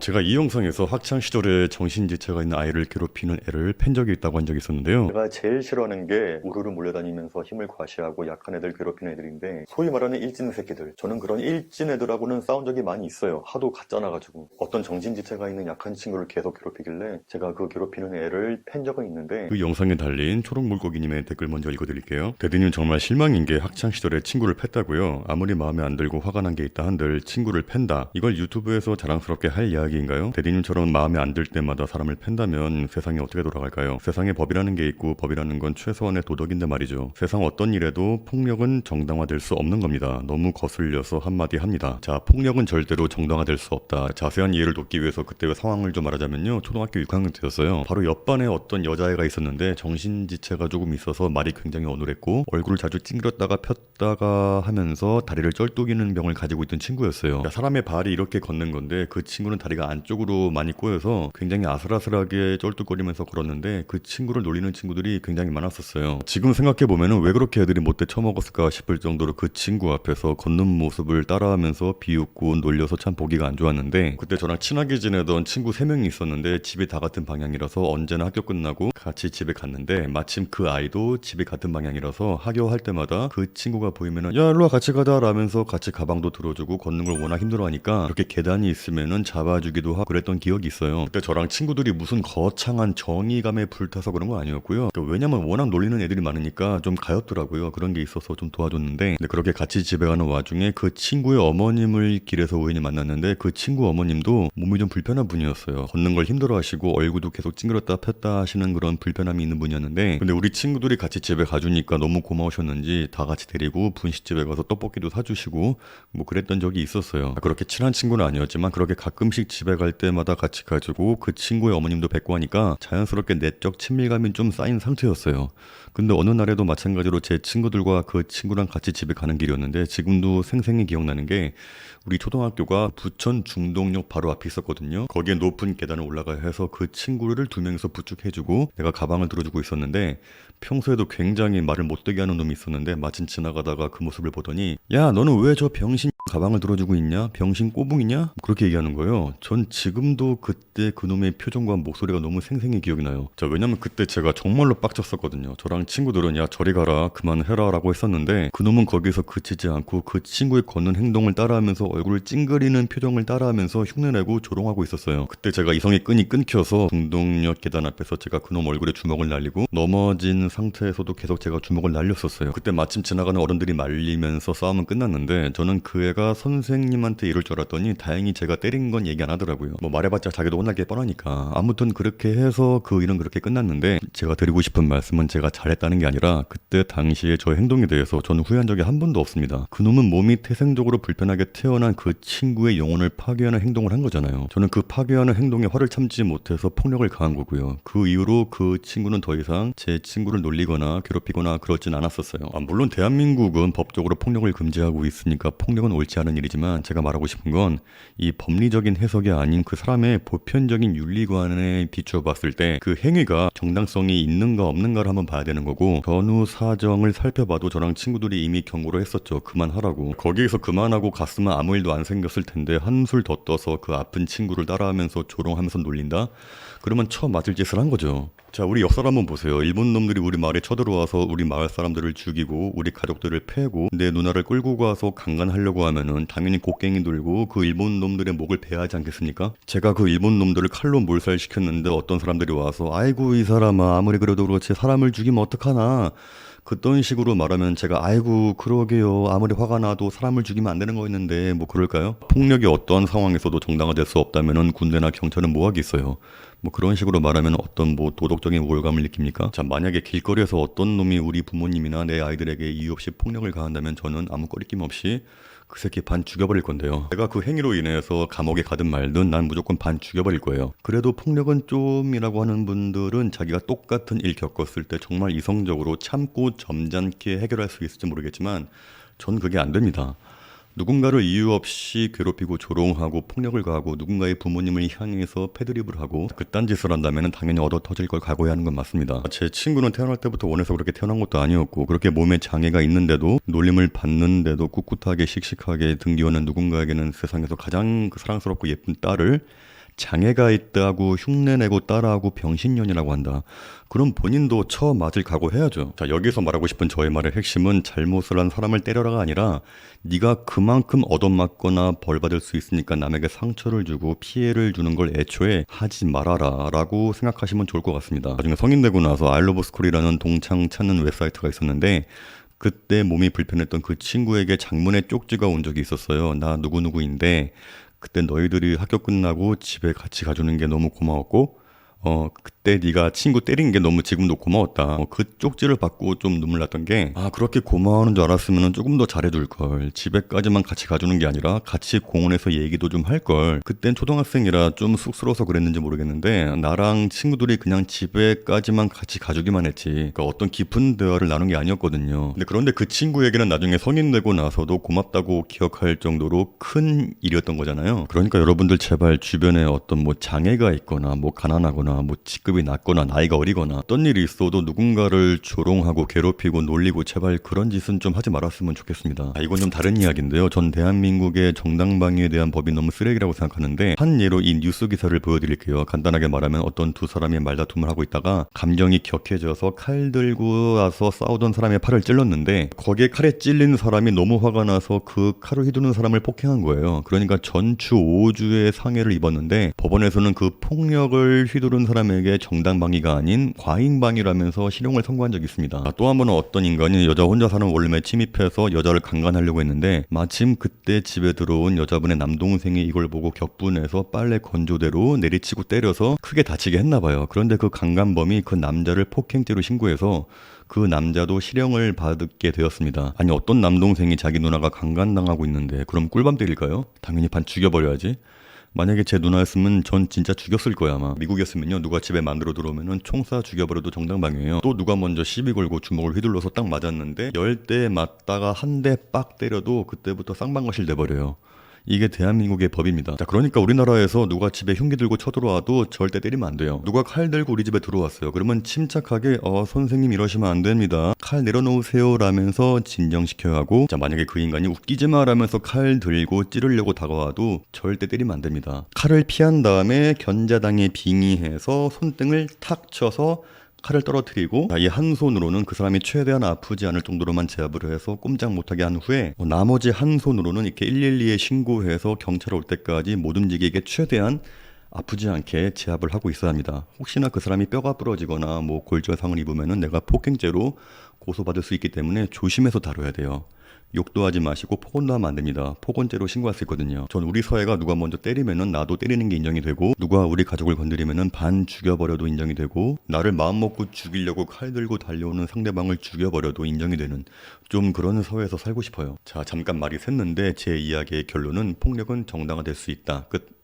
제가 이 영상에서 학창시절에 정신지체가 있는 아이를 괴롭히는 애를 팬 적이 있다고 한 적이 있었는데요. 제가 제일 싫어하는 게 우르르 몰려다니면서 힘을 과시하고 약한 애들 괴롭히는 애들인데, 소위 말하는 일진 새끼들. 저는 그런 일진 애들하고는 싸운 적이 많이 있어요. 하도 가짜나가지고 어떤 정신지체가 있는 약한 친구를 계속 괴롭히길래 제가 그 괴롭히는 애를 팬 적은 있는데, 그 영상에 달린 초록물고기님의 댓글 먼저 읽어드릴게요. 대디님 정말 실망인 게 학창시절에 친구를 팼다고요. 아무리 마음에 안 들고 화가 난 게 있다 한들 친구를 팬다. 이걸 유튜브에서 자랑스럽게 할 이야기인가요? 대디님처럼 마음에 안 들 때마다 사람을 팬다면 세상이 어떻게 돌아갈까요? 세상에 법이라는 게 있고 법이라는 건 최소한의 도덕인데 말이죠. 세상 어떤 일에도 폭력은 정당화될 수 없는 겁니다. 너무 거슬려서 한마디 합니다. 자, 폭력은 절대로 정당화될 수 없다. 자세한 이해를 돕기 위해서 그때의 상황을 좀 말하자면요. 초등학교 6학년 때였어요. 바로 옆반에 어떤 여자애가 있었는데 정신지체가 조금 있어서 말이 굉장히 어눌했고 얼굴을 자주 찡그렸다가 폈다가 하면서 다리를 쩔뚝이는 병을 가지고 있던 친구였어요. 그러니까 사람의 발이 이렇게 걷는 건데 그 친구는 다리가 안쪽으로 많이 꼬여서 굉장히 아슬아슬하게 쩔뚝거리면서 걸었는데 그 친구를 놀리는 친구들이 굉장히 많았었어요. 지금 생각해보면 왜 그렇게 애들이 못돼 처먹었을까 싶을 정도로 그 친구 앞에서 걷는 모습을 따라하면서 비웃고 놀려서 참 보기가 안 좋았는데, 그때 저랑 친하게 지내던 친구 3명이 있었는데 집이 다 같은 방향이라서 언제나 학교 끝나고 같이 집에 갔는데, 마침 그 아이도 집이 같은 방향이라서 하교할 때마다 그 친구가 보이면은 야 일로와 같이 가자 라면서 같이 가방도 들어주고 걷는 걸 워낙 힘들어하니까 그렇게 계단이 있으면은 잡아주기도 하고 그랬던 기억이 있어요. 그때 저랑 친구들이 무슨 거창한 정의감에 불타서 그런 건 아니었고요. 그러니까 왜냐면 워낙 놀리는 애들이 많으니까 좀 가엾더라고요. 그런 게 있어서 좀 도와줬는데, 근데 그렇게 같이 집에 가는 와중에 그 친구의 어머님을 길에서 우연히 만났는데 그 친구 어머님도 몸이 좀 불편한 분이었어요. 걷는 걸 힘들어하시고 얼굴도 계속 찡그렸다 폈다 하시는 그런 불편함이 있는 분이었는데, 근데 우리 친구들이 같이 집에 가주니까 너무 고마우셨는지 다 같이 데리고 분식집에 가서 떡볶이도 사주시고 뭐 그랬던 적이 있었어요. 그렇게 친한 친구는 아니었지만 그렇게 가끔씩 집에 갈 때마다 같이 가지고 그 친구의 어머님도 뵙고 하니까 자연스럽게 내적 친밀감이 좀 쌓인 상태였어요. 근데 어느 날에도 마찬가지로 제 친구들과 그 친구랑 같이 집에 가는 길이었는데, 지금도 생생히 기억나는 게 우리 초등학교가 부천 중동역 바로 앞에 있었거든요. 거기에 높은 계단을 올라가야 해서 그 친구를 2명이서 부축해주고 내가 가방을 들어주고 있었는데, 평소에도 굉장히 말을 못되게 하는 놈이 있었는데 마침 지나가다가 그 모습을 보더니 야 너는 왜 저 병신 가방을 들어주고 있냐? 병신 꼬붕이냐? 그렇게 얘기하는 거예요. 전 지금도 그때 그놈의 표정과 목소리가 너무 생생히 기억이 나요. 자, 왜냐면 그때 제가 정말로 빡쳤었거든요. 저랑 친구들은 야 저리 가라 그만해라 라고 했었는데, 그놈은 거기서 그치지 않고 그 친구의 걷는 행동을 따라하면서 얼굴을 찡그리는 표정을 따라하면서 흉내내고 조롱하고 있었어요. 그때 제가 이성의 끈이 끊겨서 중동역 계단 앞에서 제가 그놈 얼굴에 주먹을 날리고 넘어진 상태에서도 계속 제가 주먹을 날렸었어요. 그때 마침 지나가는 어른들이 말리면서 싸움은 끝났는데, 저는 그 애가 선생님한테 이럴 줄 알았더니 다행히 제가 때린 건 얘기 안 하더라고요. 뭐 말해봤자 자기도 혼날 게 뻔하니까. 아무튼 그렇게 해서 그 일은 그렇게 끝났는데, 제가 드리고 싶은 말씀은 제가 잘했다는 게 아니라 그때 당시에 저의 행동에 대해서 저는 후회한 적이 한 번도 없습니다. 그놈은 몸이 태생적으로 불편하게 태어난 그 친구의 영혼을 파괴하는 행동을 한 거잖아요. 저는 그 파괴하는 행동에 화를 참지 못해서 폭력을 가한 거고요. 그 이후로 그 친구는 더 이상 제 친구를 놀리거나 괴롭히거나 그러진 않았었어요. 물론 대한민국은 법적으로 폭력을 금지하고 있으니까 폭력은 옳지 않은 일이지만, 제가 말하고 싶은 건 이 법리적인 해석이 아닌 그 사람의 보편적인 윤리관에 비추어 봤을 때 그 행위가 정당성이 있는가 없는가를 한번 봐야 되는 거고, 전후 사정을 살펴봐도 저랑 친구들이 이미 경고를 했었죠. 그만하라고. 거기에서 그만하고 갔으면 아무 일도 안 생겼을 텐데 한술 더 떠서 그 아픈 친구를 따라하면서 조롱하면서 놀린다? 그러면 처맞을 짓을 한 거죠. 자, 우리 역사를 한번 보세요. 일본 놈들이 우리 마을에 쳐들어와서 우리 마을 사람들을 죽이고 우리 가족들을 패고 내 누나를 끌고 가서 강간하려고 하면은 당연히 곡괭이 들고 그 일본 놈들의 목을 베야 하지 않겠습니까? 제가 그 일본 놈들을 칼로 몰살시켰는데 어떤 사람들이 와서 아이고 이 사람아 아무리 그래도 그렇지 사람을 죽이면 어떡하나, 그떤 식으로 말하면 제가 아이고 그러게요 아무리 화가 나도 사람을 죽이면 안 되는 거였는데 뭐 그럴까요? 폭력이 어떠한 상황에서도 정당화될 수 없다면은 군대나 경찰은 뭐 하겠어요. 뭐 그런 식으로 말하면 어떤 뭐 도덕적인 우월감을 느낍니까? 자, 만약에 길거리에서 어떤 놈이 우리 부모님이나 내 아이들에게 이유 없이 폭력을 가한다면 저는 아무 꺼리낌 없이 그 새끼 반 죽여버릴 건데요. 내가 그 행위로 인해서 감옥에 가든 말든 난 무조건 반 죽여버릴 거예요. 그래도 폭력은 좀이라고 하는 분들은 자기가 똑같은 일 겪었을 때 정말 이성적으로 참고 점잖게 해결할 수 있을지 모르겠지만 전 그게 안 됩니다. 누군가를 이유 없이 괴롭히고 조롱하고 폭력을 가하고 누군가의 부모님을 향해서 패드립을 하고 그딴 짓을 한다면 당연히 얻어 터질 걸 각오해야 하는 건 맞습니다. 제 친구는 태어날 때부터 원해서 그렇게 태어난 것도 아니었고, 그렇게 몸에 장애가 있는데도 놀림을 받는데도 꿋꿋하게 씩씩하게 등 뒤어는 누군가에게는 세상에서 가장 사랑스럽고 예쁜 딸을 장애가 있다고 흉내내고 따라하고 병신년이라고 한다. 그럼 본인도 처맞을 각오해야죠. 자, 여기서 말하고 싶은 저의 말의 핵심은 잘못을 한 사람을 때려라가 아니라 네가 그만큼 얻어맞거나 벌받을 수 있으니까 남에게 상처를 주고 피해를 주는 걸 애초에 하지 말아라 라고 생각하시면 좋을 것 같습니다. 나중에 성인 되고 나서 아이러브스쿨이라는 동창 찾는 웹사이트가 있었는데 그때 몸이 불편했던 그 친구에게 장문의 쪽지가 온 적이 있었어요. 나 누구누구인데 그때 너희들이 학교 끝나고 집에 같이 가주는 게 너무 고마웠고 그때 네가 친구 때린 게 너무 지금도 고마웠다. 그 쪽지를 받고 좀 눈물 났던 게 그렇게 고마워하는 줄 알았으면 조금 더 잘해줄 걸. 집에까지만 같이 가주는 게 아니라 같이 공원에서 얘기도 좀 할 걸. 그땐 초등학생이라 좀 쑥스러워서 그랬는지 모르겠는데 나랑 친구들이 그냥 집에까지만 같이 가주기만 했지. 그러니까 어떤 깊은 대화를 나눈 게 아니었거든요. 그런데 그 친구에게는 나중에 성인 되고 나서도 고맙다고 기억할 정도로 큰 일이었던 거잖아요. 그러니까 여러분들 제발 주변에 어떤 뭐 장애가 있거나 뭐 가난하거나 뭐 직급이 낮거나 나이가 어리거나 어떤 일이 있어도 누군가를 조롱하고 괴롭히고 놀리고 제발 그런 짓은 좀 하지 말았으면 좋겠습니다. 이건 좀 다른 이야기인데요. 전 대한민국의 정당방위에 대한 법이 너무 쓰레기라고 생각하는데 한 예로 이 뉴스 기사를 보여드릴게요. 간단하게 말하면 어떤 두 사람이 말다툼을 하고 있다가 감정이 격해져서 칼 들고 와서 싸우던 사람의 팔을 찔렀는데 거기에 칼에 찔린 사람이 너무 화가 나서 그 칼을 휘두르는 사람을 폭행한 거예요. 그러니까 전추 5주의 상해를 입었는데 법원에서는 그 폭력을 휘두른 사람에게 정당방위가 아닌 과잉방위라면서 실형을 선고한 적이 있습니다. 또 한 번은 어떤 인간이 여자 혼자 사는 원룸에 침입해서 여자를 강간하려고 했는데 마침 그때 집에 들어온 여자분의 남동생이 이걸 보고 격분해서 빨래 건조대로 내리치고 때려서 크게 다치게 했나 봐요. 그런데 그 강간범이 그 남자를 폭행죄로 신고해서 그 남자도 실형을 받게 되었습니다. 아니 어떤 남동생이 자기 누나가 강간당하고 있는데 그럼 꿀밤 때릴까요? 당연히 반 죽여버려야지. 만약에 제 누나였으면 전 진짜 죽였을 거야 아마. 미국이었으면요 누가 집에 만들어 들어오면은 총 쏴 죽여버려도 정당방위예요. 또 누가 먼저 시비 걸고 주먹을 휘둘러서 딱 맞았는데 10대 맞다가 한 대 빡 때려도 그때부터 쌍방거실 돼버려요. 이게 대한민국의 법입니다. 자, 그러니까 우리나라에서 누가 집에 흉기 들고 쳐들어와도 절대 때리면 안 돼요. 누가 칼 들고 우리 집에 들어왔어요. 그러면 침착하게 선생님 이러시면 안 됩니다. 칼 내려놓으세요 라면서 진정시켜야 하고, 자, 만약에 그 인간이 웃기지 마 라면서 칼 들고 찌르려고 다가와도 절대 때리면 안 됩니다. 칼을 피한 다음에 견자당에 빙의해서 손등을 탁 쳐서 칼을 떨어뜨리고 이 한 손으로는 그 사람이 최대한 아프지 않을 정도로만 제압을 해서 꼼짝 못하게 한 후에 나머지 한 손으로는 이렇게 112에 신고해서 경찰 올 때까지 못 움직이게 최대한 아프지 않게 제압을 하고 있어야 합니다. 혹시나 그 사람이 뼈가 부러지거나 뭐 골절상을 입으면은 내가 폭행죄로 고소받을 수 있기 때문에 조심해서 다뤄야 돼요. 욕도 하지 마시고 폭언도 하면 안 됩니다. 폭언죄로 신고할 수 있거든요. 전 우리 사회가 누가 먼저 때리면은 나도 때리는 게 인정이 되고, 누가 우리 가족을 건드리면은 반 죽여버려도 인정이 되고, 나를 마음먹고 죽이려고 칼 들고 달려오는 상대방을 죽여버려도 인정이 되는 좀 그런 사회에서 살고 싶어요. 자, 잠깐 말이 샜는데 제 이야기의 결론은 폭력은 정당화될 수 있다. 끝.